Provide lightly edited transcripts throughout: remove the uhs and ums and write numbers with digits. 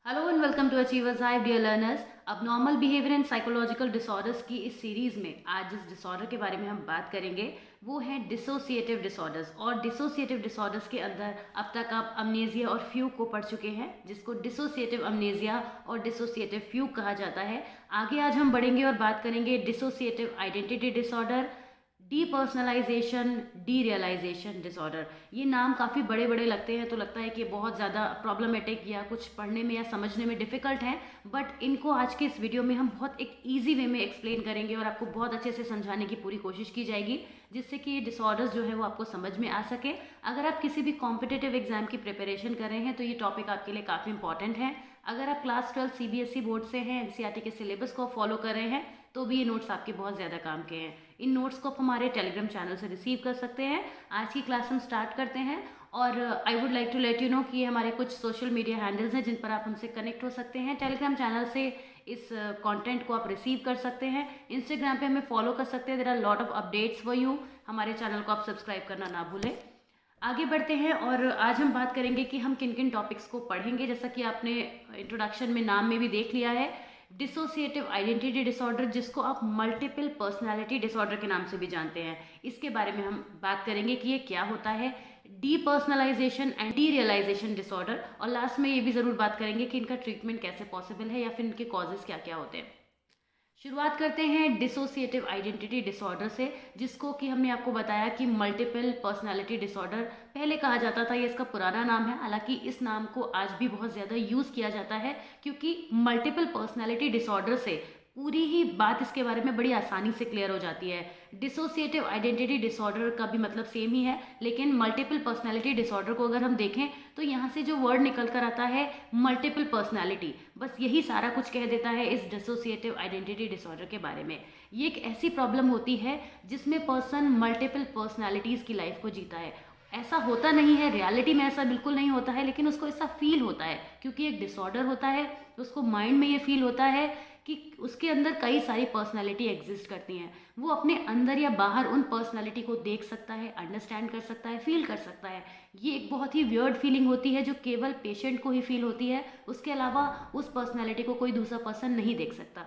Hello and welcome to Achievers Hive dear learners. अब normal behaviour and psychological disorders की इस series में आज जिस डिसऑर्डर के बारे में हम बात करेंगे वो है डिसोसिएटिव डिसऑर्डर्स। और डिसोसिएटिव डिसऑर्डर्स के अंदर अब तक आप अमनेजिया और फ्यूग को पढ़ चुके हैं, जिसको डिसोसिएटिव अमनेजिया और डिसोसिएटिव फ्यूग कहा जाता है। आगे आज हम बढ़ेंगे और बात करेंगे dissociative identity disorder, depersonalisation, derealisation disorder. ये नाम काफ़ी बड़े बड़े लगते हैं, तो लगता है कि बहुत ज़्यादा प्रॉब्लमेटिक या कुछ पढ़ने में या समझने में डिफ़िकल्ट हैं, बट इनको आज के इस वीडियो में हम बहुत एक ईजी वे में एक्सप्लेन करेंगे और आपको बहुत अच्छे से समझाने की पूरी कोशिश की जाएगी, जिससे कि ये डिसऑर्डर्स जो है वो आपको समझ में आ सके। अगर आप किसी भी कॉम्पिटिटिव एग्जाम की प्रिपरेशन कर रहे हैं तो ये टॉपिक आपके लिए काफ़ी इंपॉर्टेंट है। अगर आप क्लास 12 सीबीएसई बोर्ड से हैं, एनसीईआरटी के सिलेबस को फॉलो कर रहे हैं, तो भी ये नोट्स आपके बहुत ज़्यादा काम के हैं। इन नोट्स को आप हमारे टेलीग्राम चैनल से रिसीव कर सकते हैं। आज की क्लास हम स्टार्ट करते हैं और I would like to let you know कि ये हमारे कुछ सोशल मीडिया हैंडल्स हैं जिन पर आप हमसे कनेक्ट हो सकते हैं। टेलीग्राम चैनल से इस कंटेंट को आप रिसीव कर सकते हैं। इंस्टाग्राम पे हमें फॉलो कर सकते हैं। There are lot of updates for you. हमारे चैनल को आप सब्सक्राइब करना ना भूलें। आगे बढ़ते हैं और आज हम बात करेंगे कि हम किन किन टॉपिक्स को पढ़ेंगे। जैसा कि आपने इंट्रोडक्शन में नाम में भी देख लिया है, डिसोसिएटिव आइडेंटिटी डिसऑर्डर, जिसको आप मल्टीपल पर्सनालिटी डिसऑर्डर के नाम से भी जानते हैं, इसके बारे में हम बात करेंगे कि ये क्या होता है। डीपर्सनलाइजेशन एंड डीरियलाइजेशन डिसऑर्डर, और लास्ट में ये भी ज़रूर बात करेंगे कि इनका ट्रीटमेंट कैसे पॉसिबल है या फिर इनके कॉजेज़ क्या क्या होते हैं। शुरुआत करते हैं डिसोसिएटिव आइडेंटिटी डिसऑर्डर से, जिसको कि हमने आपको बताया कि मल्टीपल पर्सनालिटी डिसऑर्डर पहले कहा जाता था। ये इसका पुराना नाम है, हालांकि इस नाम को आज भी बहुत ज़्यादा यूज़ किया जाता है, क्योंकि मल्टीपल पर्सनालिटी डिसऑर्डर से पूरी ही बात इसके बारे में बड़ी आसानी से क्लियर हो जाती है। डिसोसिएटिव आइडेंटिटी डिसऑर्डर का भी मतलब सेम ही है, लेकिन मल्टीपल पर्सनालिटी डिसऑर्डर को अगर हम देखें तो यहाँ से जो वर्ड निकल कर आता है मल्टीपल पर्सनालिटी, बस यही सारा कुछ कह देता है इस डिसोसिएटिव आइडेंटिटी डिसऑर्डर के बारे में। ये एक ऐसी प्रॉब्लम होती है जिसमें पर्सन मल्टीपल पर्सनालिटीज़ की लाइफ को जीता है। ऐसा होता नहीं है, रियलिटी में ऐसा बिल्कुल नहीं होता है, लेकिन उसको ऐसा फील होता है क्योंकि एक डिसऑर्डर होता है। उसको माइंड में ये फील होता है कि उसके अंदर कई सारी पर्सनालिटी एग्जिस्ट करती हैं। वो अपने अंदर या बाहर उन पर्सनालिटी को देख सकता है, अंडरस्टैंड कर सकता है, फील कर सकता है। ये एक बहुत ही वियर्ड फीलिंग होती है जो केवल पेशेंट को ही फील होती है। उसके अलावा उस पर्सनालिटी को कोई दूसरा पर्सन नहीं देख सकता।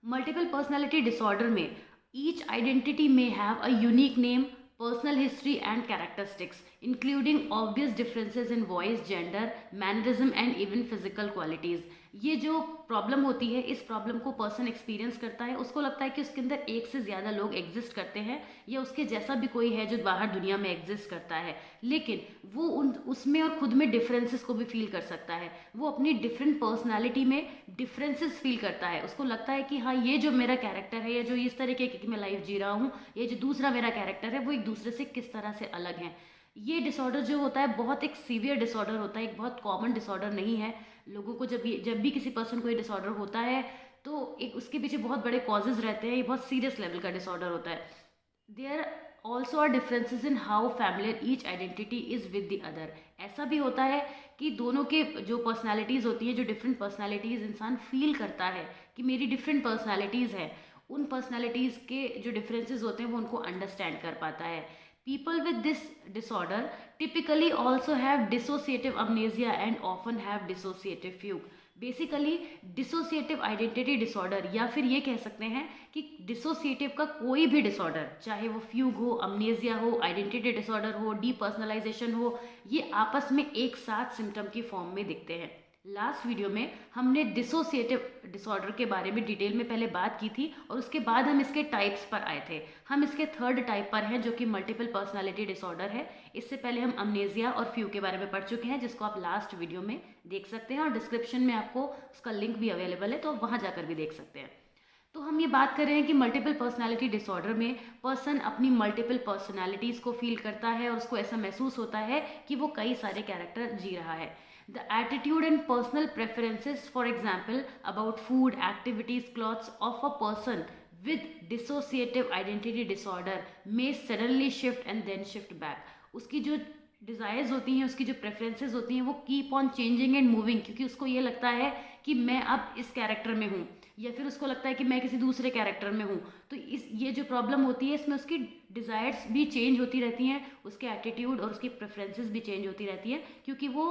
मल्टीपल पर्सनालिटी डिसऑर्डर में each identity may have a unique name, personal history and characteristics, including obvious differences in voice, gender, mannerism and even physical qualities। ये जो प्रॉब्लम होती है, इस प्रॉब्लम को पर्सन एक्सपीरियंस करता है, उसको लगता है कि उसके अंदर एक से ज़्यादा लोग एग्जिस्ट करते हैं या उसके जैसा भी कोई है जो बाहर दुनिया में एग्जिस्ट करता है, लेकिन वो उसमें और खुद में डिफरेंसेस को भी फील कर सकता है। वो अपनी डिफरेंट पर्सनालिटी में डिफरेंसेस फील करता है। उसको लगता है कि हाँ, ये जो मेरा कैरेक्टर है या जो इस तरीके की मैं लाइफ जी रहा हूँ, ये जो दूसरा मेरा कैरेक्टर है, वो एक दूसरे से किस तरह से अलग हैं। ये डिसऑर्डर जो होता है बहुत एक सीवियर डिसऑर्डर होता है, एक बहुत कॉमन डिसऑर्डर नहीं है। लोगों को जब भी किसी पर्सन को ये डिसऑर्डर होता है तो एक उसके पीछे बहुत बड़े कॉजेज रहते हैं। ये बहुत सीरियस लेवल का डिसऑर्डर होता है। There also are differences in how familiar each identity is with the other. ऐसा भी होता है कि दोनों के जो पर्सनालिटीज़ होती हैं, जो डिफरेंट पर्सनालिटीज़ इंसान फील करता है कि मेरी डिफरेंट पर्सनालिटीज़ हैं, उन पर्सनालिटीज़ के जो डिफरेंसेस होते हैं वो उनको अंडरस्टैंड कर पाता है। People with this disorder typically also have dissociative amnesia and often have dissociative fugue। Basically dissociative identity disorder, या फिर ये कह सकते हैं कि डिसोसिएटिव का कोई भी डिसऑर्डर, चाहे वो फ्यूग हो, अमनेजिया हो, आइडेंटिटी डिसऑर्डर हो, डीपर्सनलाइजेशन हो, ये आपस में एक साथ सिम्टम की फॉर्म में दिखते हैं। लास्ट वीडियो में हमने डिसोसिएटिव डिसऑर्डर के बारे में डिटेल में पहले बात की थी और उसके बाद हम इसके टाइप्स पर आए थे। हम इसके थर्ड टाइप पर हैं जो कि मल्टीपल पर्सनालिटी डिसऑर्डर है। इससे पहले हम अमनेजिया और फ्यू के बारे में पढ़ चुके हैं, जिसको आप लास्ट वीडियो में देख सकते हैं और डिस्क्रिप्शन में आपको उसका लिंक भी अवेलेबल है, तो आप वहाँ जाकर भी देख सकते हैं। तो हम ये बात कर रहे हैं कि मल्टीपल पर्सनालिटी डिसऑर्डर में पर्सन अपनी मल्टीपल पर्सनालिटीज़ को फील करता है और उसको ऐसा महसूस होता है कि वो कई सारे कैरेक्टर जी रहा है। The attitude and personal preferences, for example, about food, activities, clothes of a person with dissociative identity disorder may suddenly shift and then shift back। उसकी जो डिज़ायर्स होती हैं, उसकी जो प्रेफरेंसेस होती हैं, वो keep on changing and moving, क्योंकि उसको ये लगता है कि मैं अब इस कैरेक्टर में हूँ, या फिर उसको लगता है कि मैं किसी दूसरे कैरेक्टर में हूँ। तो ये जो प्रॉब्लम होती है, इसमें उसकी डिज़ायर्स भी चेंज होती रहती हैं, उसके एटीट्यूड और उसकी प्रेफरेंसेस भी चेंज होती रहती हैं, क्योंकि वो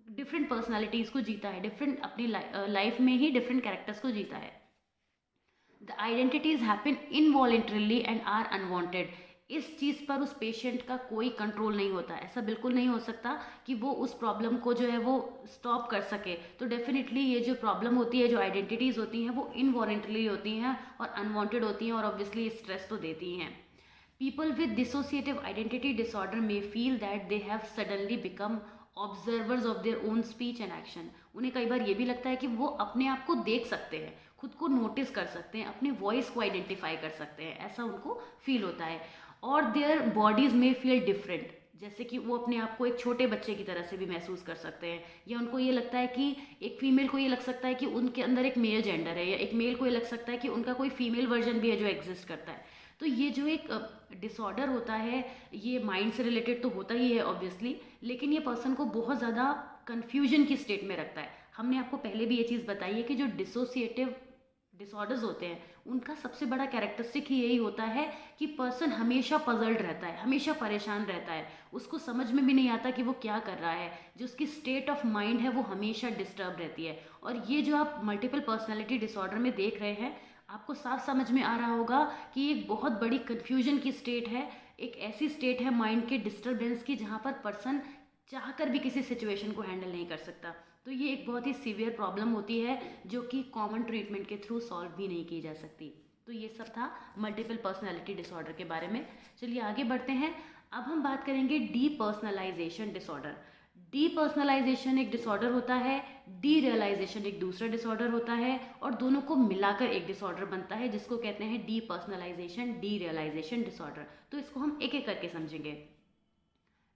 डिफरेंट पर्सनालिटीज़ को जीता है, डिफरेंट अपनी लाइफ में ही डिफरेंट कैरेक्टर्स को जीता है। The identities happen involuntarily and are unwanted. इस चीज़ पर उस पेशेंट का कोई कंट्रोल नहीं होता। ऐसा बिल्कुल नहीं हो सकता कि वो उस प्रॉब्लम को जो है वो स्टॉप कर सके। तो डेफिनेटली ये जो प्रॉब्लम होती है, जो आइडेंटिटीज़ होती हैं, वो इनवॉलेंटरली होती हैं और अनवांटेड होती हैं और ऑब्वियसली स्ट्रेस तो देती हैं। People with dissociative identity disorder may feel that they have suddenly become observers of their own speech and action. उन्हें कई बार ये भी लगता है कि वो अपने आप को देख सकते हैं, खुद को नोटिस कर सकते हैं, अपनी वॉइस को आइडेंटिफाई कर सकते हैं, ऐसा उनको फील होता है। और देयर बॉडीज में फील डिफरेंट, जैसे कि वो अपने आप को एक छोटे बच्चे की तरह से भी महसूस कर सकते हैं, या उनको ये लगता है कि एक फीमेल को ये लग सकता है कि उनके अंदर एक मेल जेंडर है, या एक मेल को ये लग सकता है कि उनका कोई फीमेल वर्जन भी है जो एग्जिस्ट करता है। तो ये जो एक डिसऑर्डर होता है, ये माइंड से रिलेटेड तो होता ही है ऑब्वियसली, लेकिन ये पर्सन को बहुत ज़्यादा कन्फ्यूजन की स्टेट में रखता है। हमने आपको पहले भी ये चीज़ बताई है कि जो डिसोसिएटिव डिसऑर्डर्स होते हैं उनका सबसे बड़ा कैरेक्टरिस्टिक ही यही होता है कि पर्सन हमेशा पजल्ड रहता है, हमेशा परेशान रहता है, उसको समझ में भी नहीं आता कि वो क्या कर रहा है, जो उसकी स्टेट ऑफ माइंड है वो हमेशा डिस्टर्ब रहती है। और ये जो आप मल्टीपल पर्सनैलिटी डिसऑर्डर में देख रहे हैं, आपको साफ समझ में आ रहा होगा कि ये एक बहुत बड़ी कन्फ्यूजन की स्टेट है, एक ऐसी स्टेट है माइंड के डिस्टर्बेंस की जहाँ पर पर्सन चाह कर भी किसी सिचुएशन को हैंडल नहीं कर सकता। तो ये एक बहुत ही सीवियर प्रॉब्लम होती है जो कि कॉमन ट्रीटमेंट के थ्रू सॉल्व भी नहीं की जा सकती। तो ये सब था मल्टीपल पर्सनैलिटी डिसऑर्डर के बारे में। चलिए आगे बढ़ते हैं। अब हम बात करेंगे डीपर्सनलाइजेशन डिसऑर्डर। डीपर्सनलाइजेशन एक डिसऑर्डर होता है, डीरियलाइजेशन एक दूसरा डिसऑर्डर होता है, और दोनों को मिलाकर एक डिसऑर्डर बनता है जिसको कहते हैं डीपर्सनलाइजेशन डीरियलाइजेशन डिसऑर्डर। तो इसको हम एक एक करके समझेंगे।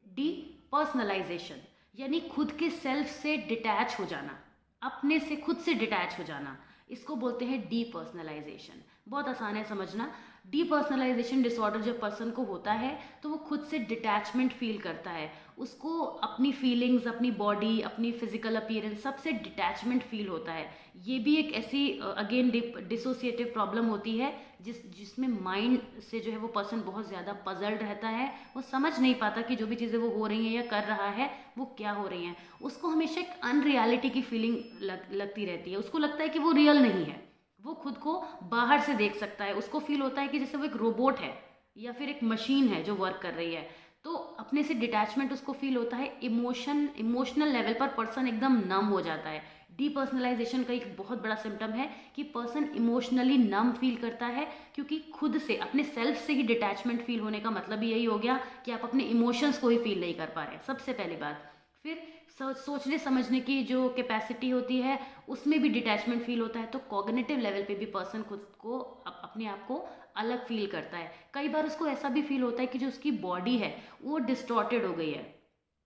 डीपर्सनलाइजेशन यानी खुद के सेल्फ से डिटैच हो जाना, अपने से खुद से डिटैच हो जाना, इसको बोलते हैं डीपर्सनलाइजेशन। बहुत आसान है समझना। डीपर्सनलाइजेशन डिसऑर्डर जब पर्सन को होता है तो वो खुद से डिटैचमेंट फील करता है, उसको अपनी फीलिंग्स, अपनी बॉडी, अपनी फिजिकल अपीयरेंस, सबसे डिटैचमेंट फील होता है। ये भी एक ऐसी अगेन डिसोसिएटिव प्रॉब्लम होती है जिसमें माइंड से जो है वो पर्सन बहुत ज़्यादा पजल्ड रहता है, वो समझ नहीं पाता कि जो भी चीज़ें वो हो रही हैं या कर रहा है वो क्या हो रही हैं। उसको हमेशा एक अनरियलिटी की फीलिंग लगती रहती है, उसको लगता है कि वो रियल नहीं है, वो खुद को बाहर से देख सकता है, उसको फील होता है कि जैसे वो एक रोबोट है या फिर एक मशीन है जो वर्क कर रही है। तो अपने से डिटैचमेंट उसको फील होता है। इमोशनल लेवल पर पर्सन एकदम नम हो जाता है। डीपर्सनलाइजेशन का एक बहुत बड़ा सिम्टम है कि पर्सन इमोशनली नम फील करता है, क्योंकि खुद से, अपने सेल्फ से ही डिटैचमेंट फील होने का मतलब यही हो गया कि आप अपने इमोशंस को ही फील नहीं कर पा रहे हैं, सबसे पहली बात। फिर सोचने समझने की जो कैपेसिटी होती है उसमें भी डिटैचमेंट फील होता है। तो कॉग्निटिव लेवल पे भी पर्सन खुद को अपने आप को अलग फील करता है। कई बार उसको ऐसा भी फील होता है कि जो उसकी बॉडी है वो डिस्टॉर्टेड हो गई है,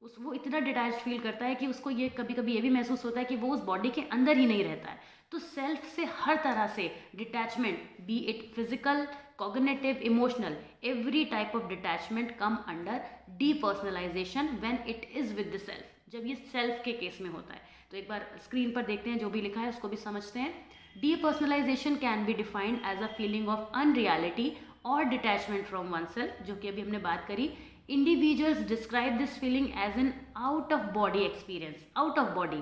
वो इतना डिटैच फील करता है कि उसको ये कभी कभी ये भी महसूस होता है कि वो उस बॉडी के अंदर ही नहीं रहता है। तो सेल्फ से हर तरह से detachment, B it physical, cognitive, emotional, every type of detachment come under depersonalisation when it is with the self, जब ये सेल्फ के केस में होता है। तो एक बार स्क्रीन पर देखते हैं, जो भी लिखा है उसको भी समझते हैं। Depersonalization can be defined as a feeling of unreality और डिटैचमेंट फ्रॉम वन सेल्फ, जो कि अभी हमने बात करी। Individuals describe this feeling as an out of body experience, out of body,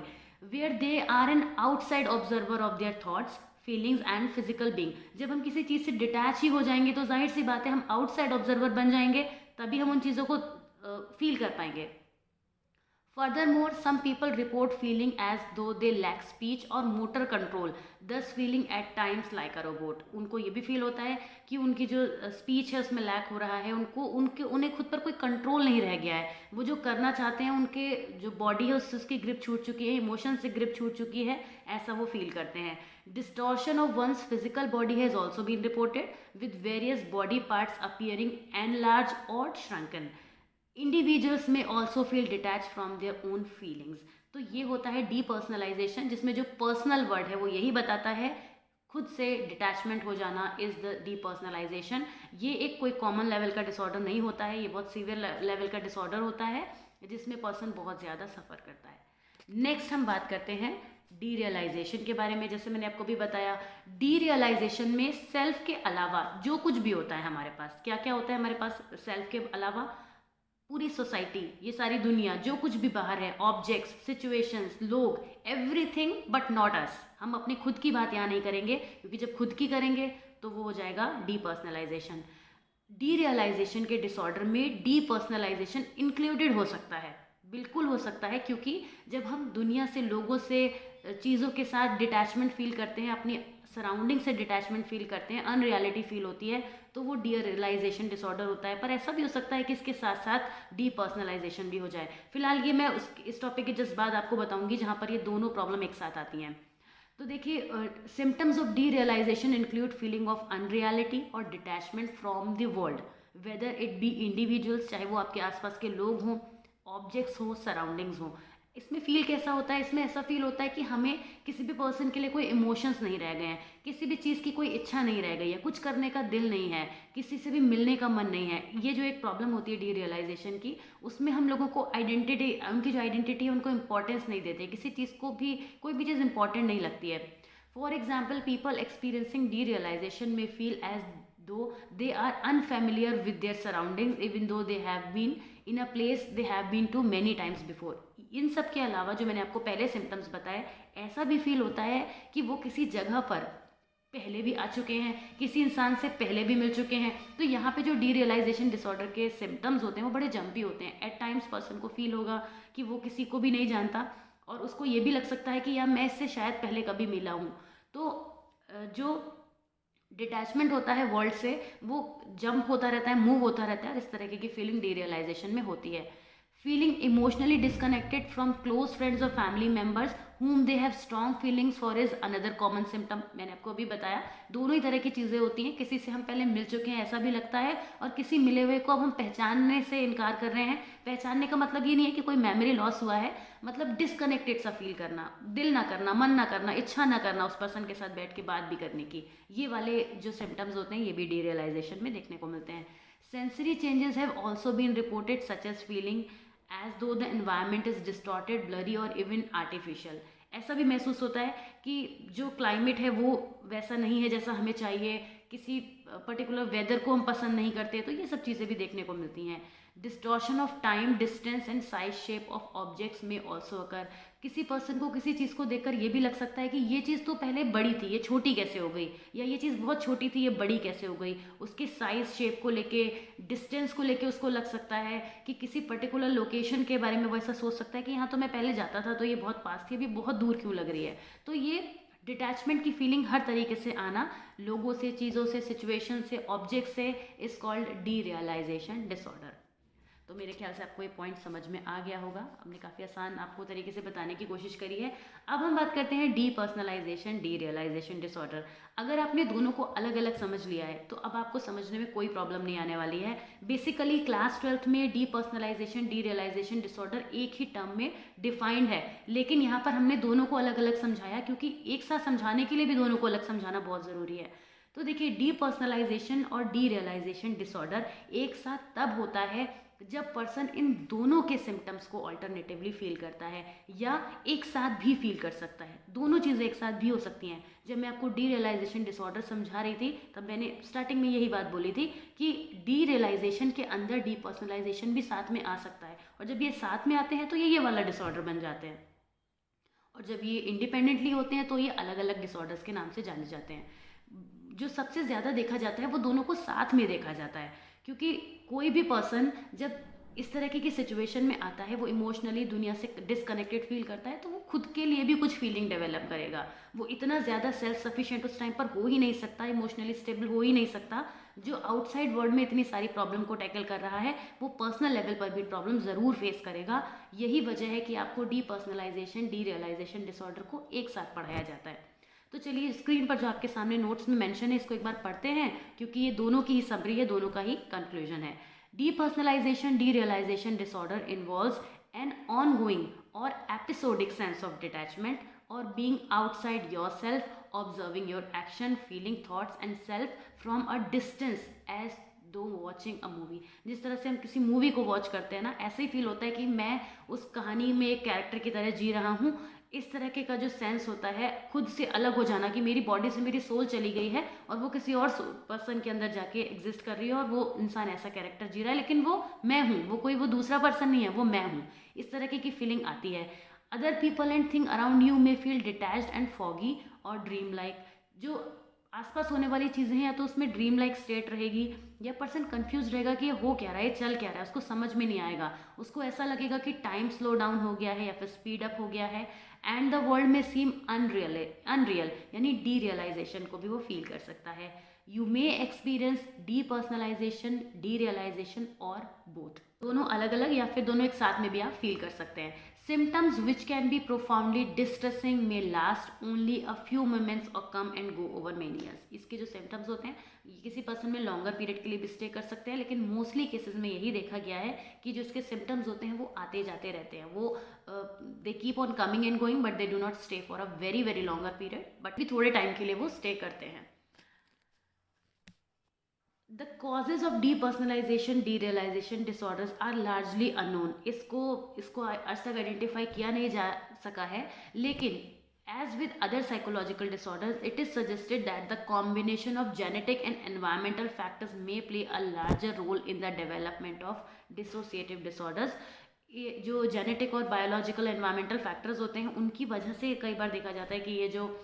where they are an outside observer of their thoughts, feelings and physical being। जब हम किसी चीज़ से डिटैच ही हो जाएंगे तो जाहिर सी बात है हम आउटसाइड ऑब्जर्वर बन जाएंगे, तभी हम उन चीज़ों को फील कर पाएंगे। Furthermore, some people report feeling as though they lack speech or motor control, thus feeling at times like a robot। उनको ये भी फील होता है कि उनकी जो स्पीच है उसमें लैक हो रहा है, उन्हें खुद पर कोई कंट्रोल नहीं रह गया है। वो जो करना चाहते हैं, उनके जो बॉडी है उससे उसकी ग्रिप छूट चुकी है, इमोशन से ग्रिप छूट चुकी है, ऐसा वो फील करते हैं। Distortion of one's physical body has also been reported with various body parts appearing enlarge और श्रंकन। इंडिविजुअल्स में also feel detach from their own feelings. तो ये होता है डीपर्सनलाइजेशन, जिसमें जो पर्सनल वर्ड है वो यही बताता है, खुद से डिटैचमेंट हो जाना इज़ द डीपर्सनलाइजेशन। ये एक कोई कॉमन लेवल का डिसऑर्डर नहीं होता है, ये बहुत सीवियर लेवल का डिसऑर्डर होता है जिसमें पर्सन बहुत ज़्यादा सफ़र करता है। नेक्स्ट हम बात करते हैं डीरियलाइजेशन के बारे में। जैसे मैंने आपको भी बताया, डीरियलाइजेशन में सेल्फ के अलावा जो कुछ भी होता है हमारे पास, क्या क्या होता है हमारे पास सेल्फ के अलावा, पूरी सोसाइटी, ये सारी दुनिया, जो कुछ भी बाहर है, ऑब्जेक्ट्स, सिचुएशंस, लोग, एवरीथिंग बट नॉट अस। हम अपनी खुद की बात यहाँ नहीं करेंगे, क्योंकि जब खुद की करेंगे तो वो हो जाएगा डीपर्सनलाइजेशन। डीरियलाइजेशन के डिसऑर्डर में डीपर्सनलाइजेशन इंक्लूडेड हो सकता है, बिल्कुल हो सकता है, क्योंकि जब हम दुनिया से, लोगों से, चीज़ों के साथ डिटैचमेंट फील करते हैं, अपनी सराउंडिंग से डिटैचमेंट फील करते हैं, अनरियलिटी फील होती है, तो वो डीरियलाइजेशन डिसऑर्डर होता है। पर ऐसा भी हो सकता है कि इसके साथ साथ डीपर्सनलाइजेशन भी हो जाए। फिलहाल ये मैं इस टॉपिक के जस्ट बाद आपको बताऊंगी जहाँ पर ये दोनों प्रॉब्लम एक साथ आती हैं। तो देखिए, symptoms of derealisation include feeling of unreality और detachment from the world, whether it be individuals, चाहे वो आपके आसपास के लोग हों, ऑब्जेक्ट्स हों, सराउंडिंग्स हों। इसमें फील कैसा होता है? इसमें ऐसा फील होता है कि हमें किसी भी पर्सन के लिए कोई इमोशंस नहीं रह गए हैं, किसी भी चीज़ की कोई इच्छा नहीं रह गई है, कुछ करने का दिल नहीं है, किसी से भी मिलने का मन नहीं है। ये जो एक प्रॉब्लम होती है डीरियलाइजेशन की, उसमें हम लोगों को आइडेंटिटी, उनकी जो आइडेंटिटी है उनको इंपॉर्टेंस नहीं देते, किसी चीज़ को भी, कोई भी चीज़ इंपॉर्टेंट नहीं लगती है। For example, people experiencing derealisation में feel as though they are unfamiliar with their surroundings even though they have been in a place they have been to many times before। इन सब के अलावा जो मैंने आपको पहले सिम्टम्स बताए, ऐसा भी फील होता है कि वो किसी जगह पर पहले भी आ चुके हैं, किसी इंसान से पहले भी मिल चुके हैं। तो यहाँ पे जो डीरियलाइजेशन डिसऑर्डर के सिम्टम्स होते हैं वो बड़े जंपी होते हैं। एट टाइम्स पर्सन को फील होगा कि वो किसी को भी नहीं जानता, और उसको ये भी लग सकता है कि यार मैं इससे शायद पहले कभी मिला हूँ। तो जो डिटैचमेंट होता है वर्ल्ड से, वो जंप होता रहता है, मूव होता रहता है, और इस तरीके की फीलिंग डीरियलाइजेशन में होती है। Feeling emotionally disconnected from close friends और family members whom they have strong feelings for is another common symptom। मैंने आपको अभी बताया, दोनों ही तरह की चीज़ें होती हैं। किसी से हम पहले मिल चुके हैं ऐसा भी लगता है, और किसी मिले हुए को अब हम पहचानने से इनकार कर रहे हैं। पहचानने का मतलब ये नहीं है कि कोई मेमोरी लॉस हुआ है, मतलब डिस्कनेक्टेड सा फील करना, दिल ना करना, मन ना करना, इच्छा ना करना उस पर्सन के साथ बैठ के बात भी करने की। ये वाले जो सिम्टम्स होते हैं ये भी डीरियलाइजेशन में देखने को मिलते हैं। Sensory changes have also been reported such as feeling as though the environment is distorted, blurry और इवन आर्टिफिशियल। ऐसा भी महसूस होता है कि जो क्लाइमेट है वो वैसा नहीं है जैसा हमें चाहिए, किसी पर्टिकुलर वेदर को हम पसंद नहीं करते, तो ये सब चीज़ें भी देखने को मिलती हैं। Distortion of time, distance and size shape of objects में ऑल्सो अकर। किसी पर्सन को किसी चीज़ को देखकर ये भी लग सकता है कि ये चीज़ तो पहले बड़ी थी, ये छोटी कैसे हो गई, या ये चीज़ बहुत छोटी थी, ये बड़ी कैसे हो गई। उसके साइज शेप को लेके, डिस्टेंस को लेके उसको लग सकता है कि किसी पर्टिकुलर लोकेशन के बारे में वो ऐसा सोच सकता है कि यहाँ तो मैं पहले जाता था तो ये बहुत पास थी, अभी बहुत दूर क्यों लग रही है। तो ये डिटैचमेंट की फीलिंग हर तरीके से आना, लोगों से, चीज़ों से, सिचुएशन से, ऑब्जेक्ट से, इज कॉल्ड डीरियलाइजेशन डिसऑर्डर। तो मेरे ख्याल से आपको ये पॉइंट समझ में आ गया होगा। हमने काफ़ी आसान आपको तरीके से बताने की कोशिश करी है। अब हम बात करते हैं डीपर्सनलाइजेशन, डीरियलाइजेशन डिसऑर्डर। अगर आपने दोनों को अलग अलग समझ लिया है तो अब आपको समझने में कोई प्रॉब्लम नहीं आने वाली है। बेसिकली क्लास 12th में डीपर्सनलाइजेशन, डीरियलाइजेशन डिसऑर्डर एक ही टर्म में डिफाइंड है, लेकिन यहाँ पर हमने दोनों को अलग अलग समझाया, क्योंकि एक साथ समझाने के लिए भी दोनों को अलग समझाना बहुत ज़रूरी है। तो देखिए, डीपर्सनलाइजेशन और डीरियलाइजेशन डिसऑर्डर एक साथ तब होता है जब पर्सन इन दोनों के सिम्टम्स को अल्टरनेटिवली फील करता है, या एक साथ भी फील कर सकता है। दोनों चीज़ें एक साथ भी हो सकती हैं। जब मैं आपको डीरियलाइजेशन डिसऑर्डर समझा रही थी तब मैंने स्टार्टिंग में यही बात बोली थी कि डीरियलाइजेशन के अंदर डीपर्सनलाइजेशन भी साथ में आ सकता है, और जब ये साथ में आते हैं तो ये वाला डिसऑर्डर बन जाते हैं, और जब ये इंडिपेंडेंटली होते हैं तो ये अलग अलग डिसऑर्डर्स के नाम से जाने जाते हैं। जो सबसे ज़्यादा देखा जाता है वो दोनों को साथ में देखा जाता है, क्योंकि कोई भी पर्सन जब इस तरह की सिचुएशन में आता है, वो इमोशनली दुनिया से डिसकनेक्टेड फील करता है, तो वो खुद के लिए भी कुछ फीलिंग डेवलप करेगा। वो इतना ज़्यादा सेल्फ सफिशिएंट उस टाइम पर हो ही नहीं सकता, इमोशनली स्टेबल हो ही नहीं सकता। जो आउटसाइड वर्ल्ड में इतनी सारी प्रॉब्लम को टैकल कर रहा है, वो पर्सनल लेवल पर भी प्रॉब्लम ज़रूर फेस करेगा। यही वजह है कि आपको डीपर्सनलाइजेशन, डीरियलाइजेशन डिसऑर्डर को एक साथ पढ़ाया जाता है। तो चलिए, स्क्रीन पर जो आपके सामने नोट्स में मेंशन है इसको एक बार पढ़ते हैं, क्योंकि ये दोनों की ही समरी है, दोनों का ही कंक्लूजन है। Depersonalisation, derealisation disorder involves an ongoing और एपिसोडिक सेंस ऑफ डिटैचमेंट और being outside yourself, observing your action, feeling, thoughts and self from a distance as though watching a movie. जिस तरह से हम किसी मूवी को वॉच करते हैं ना, ऐसे ही फील होता है कि मैं उस कहानी में एक कैरेक्टर की तरह जी रहा हूँ, इस तरह के का जो सेंस होता है, खुद से अलग हो जाना कि मेरी बॉडी से मेरी सोल चली गई है और वो किसी और पर्सन के अंदर जाके एग्जिस्ट कर रही है और वो इंसान ऐसा कैरेक्टर जी रहा है, लेकिन वो मैं हूँ, वो कोई वो दूसरा पर्सन नहीं है, वो मैं हूँ। इस तरह की फीलिंग आती है। Other people and thing around you may feel detached and foggy और ड्रीम लाइक। जो आसपास होने वाली चीज़ें हैं या तो उसमें ड्रीम लाइक स्टेट रहेगी, या पर्सन कंफ्यूज रहेगा कि ये हो क्या रहा है, ये चल क्या रहा है, उसको समझ में नहीं आएगा। उसको ऐसा लगेगा कि टाइम स्लो डाउन हो गया है या फिर स्पीड अप हो गया है। एंड द वर्ल्ड में सीम अनरियल यानी डी रियलाइजेशन को भी वो फील कर सकता है। You may experience depersonalisation, derealisation और बोथ, दोनों अलग अलग या फिर दोनों एक साथ में भी आप फील कर सकते हैं। Symptoms which can be profoundly distressing may last only a few moments or come and go over many years। इसके जो सिम्टम्स होते हैं ये किसी पर्सन में लॉन्गर पीरियड के लिए भी स्टे कर सकते हैं, लेकिन मोस्टली केसेस में यही देखा गया है कि जो इसके सिम्टम्स होते हैं वो आते जाते रहते हैं। वो they keep on coming and going but they do not stay for a very very longer period, but भी थोड़े टाइम के लिए वो स्टे करते हैं। The causes of depersonalization, derealization disorders are largely unknown। इसको आज तक आइडेंटिफाई किया नहीं जा सका है, लेकिन as with other psychological disorders, it is suggested that the combination of genetic and environmental factors may play a larger role in the development of dissociative disorders। ये जो जेनेटिक और बायोलॉजिकल एनवायरमेंटल फैक्टर्स होते हैं उनकी वजह से कई बार देखा जाता है कि ये जो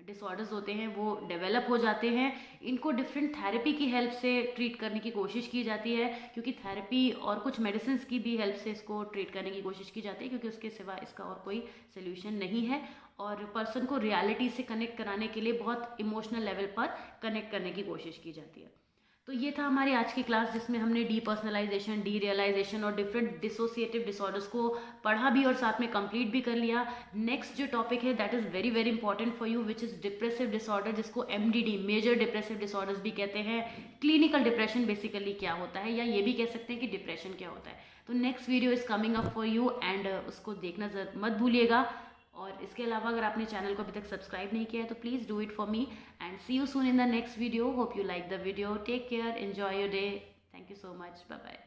डिसऑर्डर्स होते हैं वो डेवलप हो जाते हैं। इनको डिफरेंट थेरेपी की हेल्प से ट्रीट करने की कोशिश की जाती है, क्योंकि थेरेपी और कुछ मेडिसिन की भी हेल्प से इसको ट्रीट करने की कोशिश की जाती है, क्योंकि उसके सिवा इसका और कोई सोल्यूशन नहीं है। और पर्सन को रियलिटी से कनेक्ट कराने के लिए बहुत इमोशनल लेवल पर कनेक्ट करने की कोशिश की जाती है। तो ये था हमारी आज की क्लास, जिसमें हमने डीपर्सनलाइजेशन, डी रियलाइजेशन और डिफरेंट डिसोसिएटिव डिसऑर्डर्स को पढ़ा भी और साथ में कंप्लीट भी कर लिया। नेक्स्ट जो टॉपिक है that is very very important for you, which is depressive disorder, जिसको MDD मेजर डिप्रेसिव डिसऑर्डर्स भी कहते हैं। क्लिनिकल डिप्रेशन बेसिकली क्या होता है, या ये भी कह सकते हैं कि डिप्रेशन क्या होता है। तो next video is coming up for you and उसको देखना मत भूलिएगा। और इसके अलावा अगर आपने चैनल को अभी तक सब्सक्राइब नहीं किया है तो please do it for me and see you soon in the next video. Hope you like the video. Take care, enjoy your day. Thank you so much, bye bye.